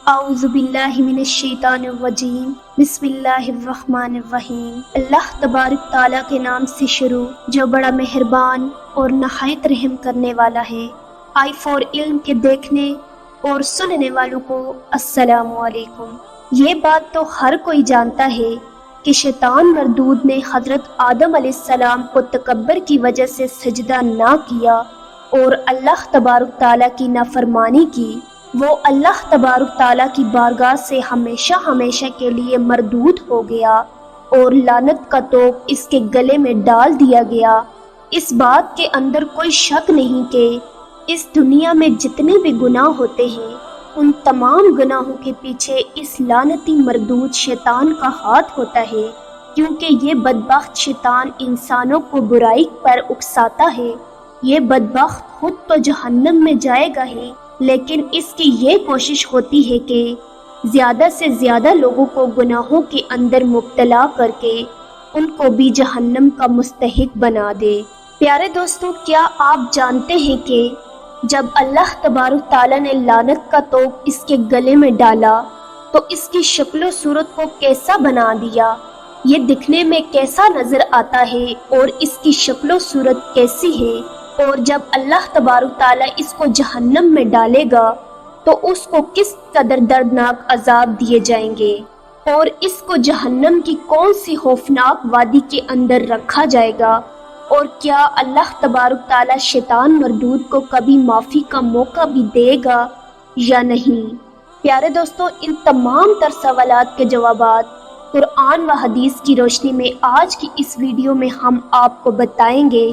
اعوذ باللہ من الشیطان الرجیم، بسم اللہ الرحمن الرحیم۔ اللہ تبارک تعالیٰ کے نام سے شروع جو بڑا مہربان اور نہایت رحم کرنے والا ہے۔ آئی فور علم کے دیکھنے اور سننے والوں کو السلام علیکم۔ یہ بات تو ہر کوئی جانتا ہے کہ شیطان مردود نے حضرت آدم علیہ السلام کو تکبر کی وجہ سے سجدہ نہ کیا اور اللہ تبارک تعالیٰ کی نافرمانی کی۔ وہ اللہ تبارک تعالیٰ کی بارگاہ سے ہمیشہ ہمیشہ کے لیے مردود ہو گیا اور لعنت کا توپ اس کے گلے میں ڈال دیا گیا۔ اس بات کے اندر کوئی شک نہیں کہ اس دنیا میں جتنے بھی گناہ ہوتے ہیں ان تمام گناہوں کے پیچھے اس لعنتی مردود شیطان کا ہاتھ ہوتا ہے، کیونکہ یہ بدبخت شیطان انسانوں کو برائی پر اکساتا ہے۔ یہ بدبخت خود تو جہنم میں جائے گا ہی، لیکن اس کی یہ کوشش ہوتی ہے کہ زیادہ سے زیادہ لوگوں کو گناہوں کے اندر مبتلا کر کے ان کو بھی جہنم کا مستحق بنا دے۔ پیارے دوستوں، کیا آپ جانتے ہیں کہ جب اللہ تبارک تعالیٰ نے لعنت کا توپ اس کے گلے میں ڈالا تو اس کی شکل و صورت کو کیسا بنا دیا؟ یہ دکھنے میں کیسا نظر آتا ہے اور اس کی شکل و صورت کیسی ہے؟ اور جب اللہ تبارک تعالیٰ اس کو جہنم میں ڈالے گا تو اس کو کس قدر دردناک عذاب دیے جائیں گے، اور اس کو جہنم کی کون سی خوفناک وادی کے اندر رکھا جائے گا، اور کیا اللہ تبارک تعالیٰ شیطان مردود کو کبھی معافی کا موقع بھی دے گا یا نہیں؟ پیارے دوستوں، ان تمام تر سوالات کے جوابات قرآن و حدیث کی روشنی میں آج کی اس ویڈیو میں ہم آپ کو بتائیں گے،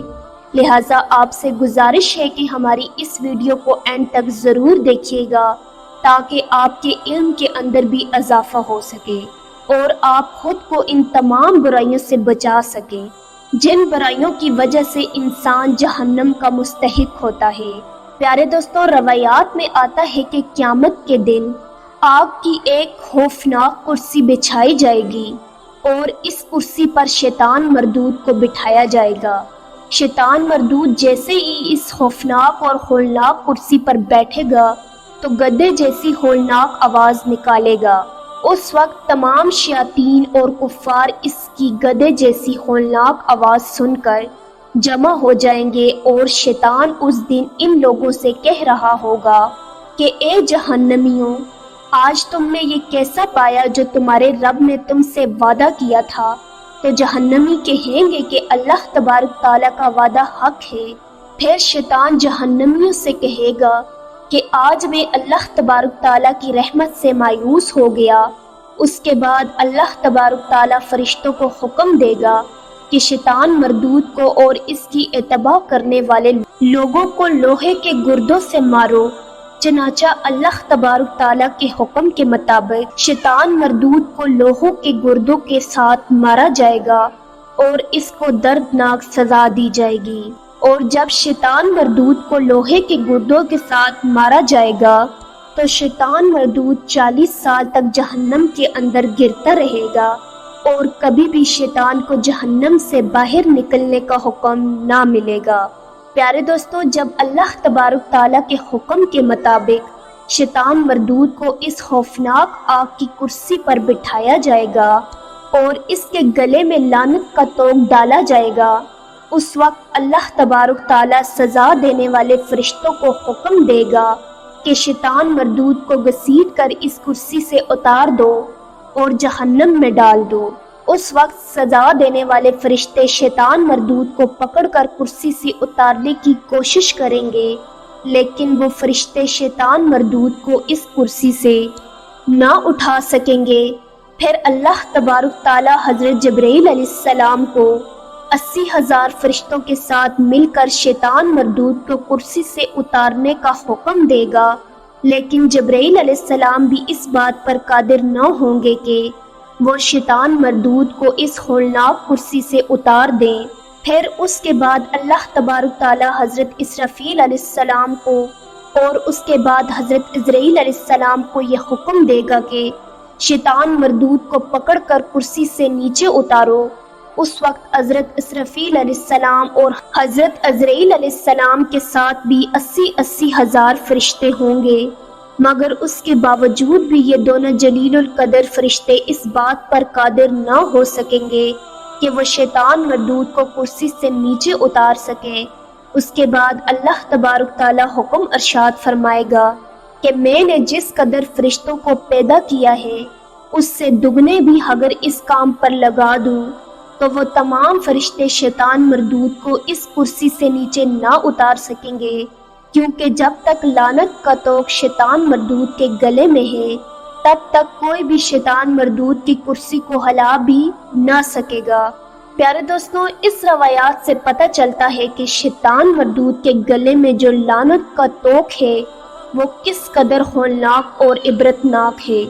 لہٰذا آپ سے گزارش ہے کہ ہماری اس ویڈیو کو اینڈ تک ضرور دیکھیے گا تاکہ آپ کے علم کے اندر بھی اضافہ ہو سکے اور آپ خود کو ان تمام برائیوں سے بچا سکیں جن برائیوں کی وجہ سے انسان جہنم کا مستحق ہوتا ہے۔ پیارے دوستوں، روایات میں آتا ہے کہ قیامت کے دن آگ کی ایک خوفناک کرسی بچھائی جائے گی اور اس کرسی پر شیطان مردود کو بٹھایا جائے گا۔ شیطان مردود جیسے ہی اس خوفناک اور ہولناک کرسی پر بیٹھے گا تو گدے جیسی ہولناک آواز نکالے گا۔ اس وقت تمام شیاطین اور کفار اس کی گدے جیسی ہولناک آواز سن کر جمع ہو جائیں گے اور شیطان اس دن ان لوگوں سے کہہ رہا ہوگا کہ اے جہنمیوں، آج تم نے یہ کیسا پایا جو تمہارے رب نے تم سے وعدہ کیا تھا؟ تو جہنمی کہیں گے کہ اللہ تبارک تعالیٰ کا وعدہ حق ہے۔ پھر شیطان جہنمیوں سے کہے گا کہ آج میں اللہ تبارک تعالیٰ کی رحمت سے مایوس ہو گیا۔ اس کے بعد اللہ تبارک تعالیٰ فرشتوں کو حکم دے گا کہ شیطان مردود کو اور اس کی اتباع کرنے والے لوگوں کو لوہے کے گردوں سے مارو۔ چنانچہ اللہ تبارک تعالیٰ کے حکم کے مطابق شیطان مردود کو لوہوں کے گردوں کے ساتھ مارا جائے گا اور اس کو دردناک سزا دی جائے گی۔ اور جب شیطان مردود کو لوہے کے گردوں کے ساتھ مارا جائے گا تو شیطان مردود 40 سال تک جہنم کے اندر گرتا رہے گا اور کبھی بھی شیطان کو جہنم سے باہر نکلنے کا حکم نہ ملے گا۔ پیارے دوستوں، جب اللہ تبارک تعالیٰ کے حکم کے مطابق شیطان مردود کو اس خوفناک آگ کی کرسی پر بٹھایا جائے گا اور اس کے گلے میں لعنت کا توق ڈالا جائے گا، اس وقت اللہ تبارک تعالیٰ سزا دینے والے فرشتوں کو حکم دے گا کہ شیطان مردود کو گھسیٹ کر اس کرسی سے اتار دو اور جہنم میں ڈال دو۔ اس وقت سزا دینے والے فرشتے شیطان مردود کو پکڑ کر کرسی سے اتارنے کی کوشش کریں گے، لیکن وہ فرشتے شیطان مردود کو اس کرسی سے نہ اٹھا سکیں گے۔ پھر اللہ تبارک تعالیٰ حضرت جبرائیل علیہ السلام کو 80,000 فرشتوں کے ساتھ مل کر شیطان مردود کو کرسی سے اتارنے کا حکم دے گا، لیکن جبرائیل علیہ السلام بھی اس بات پر قادر نہ ہوں گے کہ وہ شیطان مردود کو اس ہولناک کرسی سے اتار دیں۔ پھر اس کے بعد اللہ تبارک تعالیٰ حضرت اسرافیل علیہ السلام کو اور اس کے بعد حضرت عزرائیل علیہ السلام کو یہ حکم دے گا کہ شیطان مردود کو پکڑ کر کرسی سے نیچے اتارو۔ اس وقت حضرت اسرافیل علیہ السلام اور حضرت عزرائیل علیہ السلام کے ساتھ بھی 80,000 فرشتے ہوں گے مگر اس کے باوجود بھی یہ دونوں جلیل القدر فرشتے اس بات پر قادر نہ ہو سکیں گے کہ وہ شیطان مردود کو کرسی سے نیچے اتار سکیں۔ اس کے بعد اللہ تبارک تعالیٰ حکم ارشاد فرمائے گا کہ میں نے جس قدر فرشتوں کو پیدا کیا ہے اس سے دگنے بھی اگر اس کام پر لگا دوں تو وہ تمام فرشتے شیطان مردود کو اس کرسی سے نیچے نہ اتار سکیں گے، کیونکہ جب تک لعنت کا توق شیطان مردود کے گلے میں ہے تب تک کوئی بھی شیطان مردود کی کرسی کو ہلا بھی نہ سکے گا۔ پیارے دوستوں، اس روایات سے پتہ چلتا ہے کہ شیطان مردود کے گلے میں جو لعنت کا توق ہے وہ کس قدر ہولناک اور عبرتناک ہے۔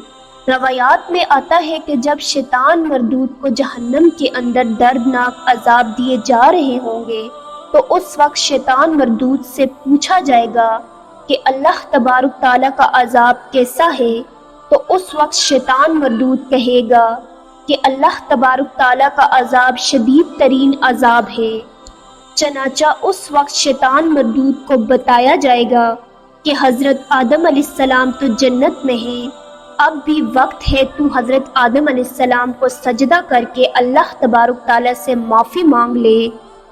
روایات میں آتا ہے کہ جب شیطان مردود کو جہنم کے اندر دردناک عذاب دیے جا رہے ہوں گے تو اس وقت شیطان مردود سے پوچھا جائے گا کہ اللہ تبارک تعالیٰ کا عذاب کیسا ہے، تو اس وقت شیطان مردود کہے گا کہ اللہ تبارک تعالیٰ کا عذاب شدید ترین عذاب ہے۔ چنانچہ اس وقت شیطان مردود کو بتایا جائے گا کہ حضرت آدم علیہ السلام تو جنت میں ہیں، اب بھی وقت ہے تو حضرت آدم علیہ السلام کو سجدہ کر کے اللہ تبارک تعالیٰ سے معافی مانگ لے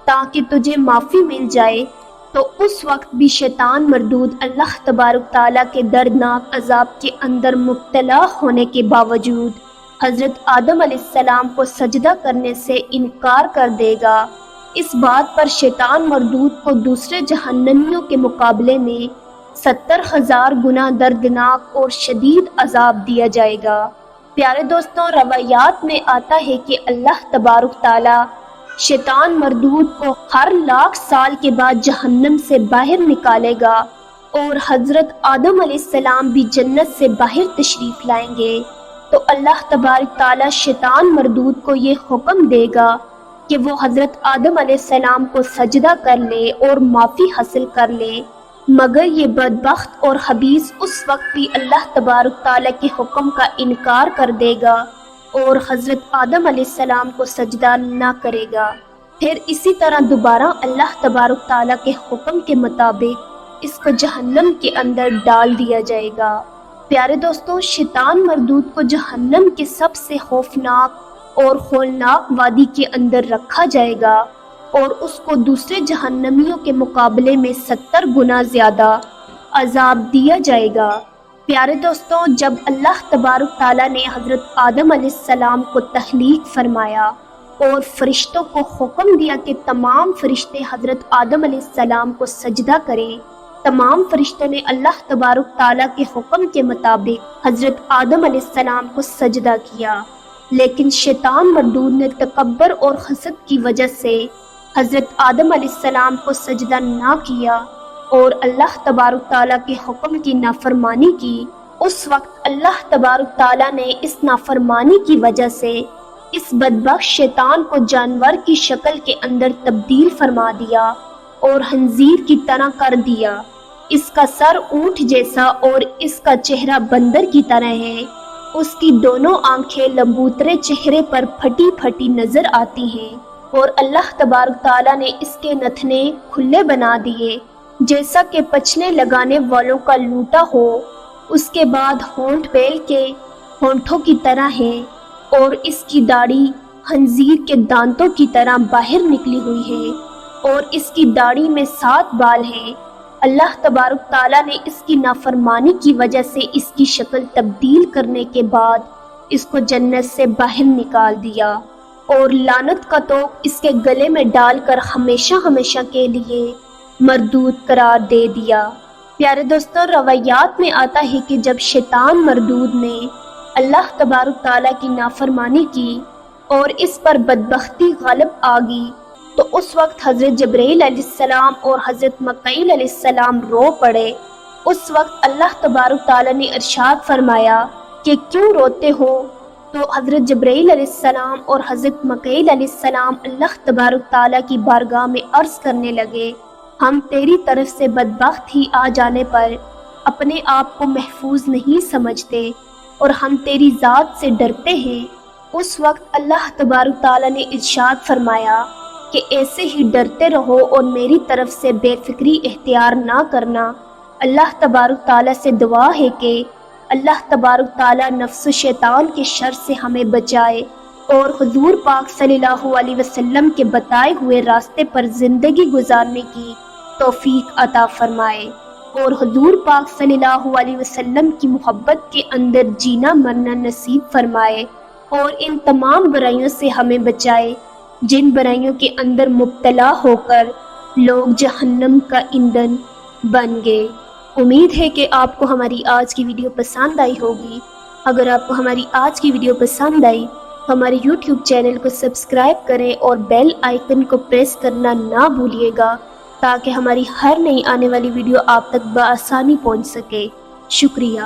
تاکہ تجھے معافی مل جائے۔ تو اس وقت بھی شیطان مردود اللہ تبارک تعالیٰ کے دردناک عذاب کے اندر مبتلا ہونے کے باوجود حضرت آدم علیہ السلام کو سجدہ کرنے سے انکار کر دے گا۔ اس بات پر شیطان مردود کو دوسرے جہنمیوں کے مقابلے میں 70,000 گنا دردناک اور شدید عذاب دیا جائے گا۔ پیارے دوستوں، روایات میں آتا ہے کہ اللہ تبارک تعالیٰ شیطان مردود کو ہر 1,00,000 سال کے بعد جہنم سے باہر نکالے گا اور حضرت آدم علیہ السلام بھی جنت سے باہر تشریف لائیں گے۔ تو اللہ تبارک تعالیٰ شیطان مردود کو یہ حکم دے گا کہ وہ حضرت آدم علیہ السلام کو سجدہ کر لے اور معافی حاصل کر لے، مگر یہ بدبخت اور خبیث اس وقت بھی اللہ تبارک تعالیٰ کے حکم کا انکار کر دے گا اور حضرت آدم علیہ السلام کو سجدہ نہ کرے گا۔ پھر اسی طرح دوبارہ اللہ تبارک تعالیٰ کے حکم کے مطابق اس کو جہنم کے اندر ڈال دیا جائے گا۔ پیارے دوستوں، شیطان مردود کو جہنم کے سب سے خوفناک اور ہولناک وادی کے اندر رکھا جائے گا اور اس کو دوسرے جہنمیوں کے مقابلے میں 70 گنا زیادہ عذاب دیا جائے گا۔ پیارے دوستوں، جب اللہ تبارک تعالیٰ نے حضرت آدم علیہ السلام کو تخلیق فرمایا اور فرشتوں کو حکم دیا کہ تمام فرشتے حضرت آدم علیہ السلام کو سجدہ کریں، تمام فرشتوں نے اللہ تبارک تعالیٰ کے حکم کے مطابق حضرت آدم علیہ السلام کو سجدہ کیا، لیکن شیطان مردود نے تکبر اور حسد کی وجہ سے حضرت آدم علیہ السلام کو سجدہ نہ کیا اور اللہ تبارک تعالیٰ کے حکم کی نافرمانی کی۔ اس وقت اللہ تبارک تعالیٰ نے اس نافرمانی کی وجہ سے اس بدبخت شیطان کو جانور کی شکل کے اندر تبدیل فرما دیا اور خنزیر کی طرح کر دیا۔ اس کا سر اونٹ جیسا اور اس کا چہرہ بندر کی طرح ہے، اس کی دونوں آنکھیں لمبوترے چہرے پر پھٹی پھٹی نظر آتی ہیں اور اللہ تبارک تعالیٰ نے اس کے نتنے کھلے بنا دیے جیسا کہ پچنے لگانے والوں کا لوٹا ہو۔ اس کے بعد ہونٹ بیل کے ہونٹوں کی طرح ہے اور اس کی داڑھی خنزیر کے دانتوں کی طرح باہر نکلی ہوئی ہے اور اس کی داڑھی میں 7 بال ہیں۔ اللہ تبارک تعالیٰ نے اس کی نافرمانی کی وجہ سے اس کی شکل تبدیل کرنے کے بعد اس کو جنت سے باہر نکال دیا اور لعنت کا توق اس کے گلے میں ڈال کر ہمیشہ ہمیشہ کے لیے مردود قرار دے دیا۔ پیارے دوستوں، روایات میں آتا ہے کہ جب شیطان مردود نے اللہ تبارک تعالیٰ کی نافرمانی کی اور اس پر بدبختی غالب آ گئی تو اس وقت حضرت جبرائیل علیہ السلام اور حضرت میکائیل علیہ السلام رو پڑے۔ اس وقت اللہ تبارک تعالیٰ نے ارشاد فرمایا کہ کیوں روتے ہو؟ تو حضرت جبرائیل علیہ السلام اور حضرت میکائیل علیہ السلام اللہ تبارک تعالیٰ کی بارگاہ میں عرض کرنے لگے، ہم تیری طرف سے بدبخت ہی آ جانے پر اپنے آپ کو محفوظ نہیں سمجھتے اور ہم تیری ذات سے ڈرتے ہیں۔ اس وقت اللہ تبارک تعالیٰ نے ارشاد فرمایا کہ ایسے ہی ڈرتے رہو اور میری طرف سے بے فکری اختیار نہ کرنا۔ اللہ تبارک تعالیٰ سے دعا ہے کہ اللہ تبارک تعالیٰ نفس و شیطان کے شر سے ہمیں بچائے اور حضور پاک صلی اللہ علیہ وسلم کے بتائے ہوئے راستے پر زندگی گزارنے کی توفیق عطا فرمائے، اور حضور پاک صلی اللہ علیہ وسلم کی محبت کے اندر جینا مرنا نصیب فرمائے، اور ان تمام برائیوں سے ہمیں بچائے جن برائیوں کے اندر مبتلا ہو کر لوگ جہنم کا ایندھن بن گئے۔ امید ہے کہ آپ کو ہماری آج کی ویڈیو پسند آئی ہوگی۔ اگر آپ کو ہماری آج کی ویڈیو پسند آئی تو ہمارے YouTube چینل کو سبسکرائب کریں اور بیل آئیکن کو پریس کرنا نہ بھولیے گا تاکہ ہماری ہر نئی آنے والی ویڈیو آپ تک بآسانی پہنچ سکے۔ شکریہ۔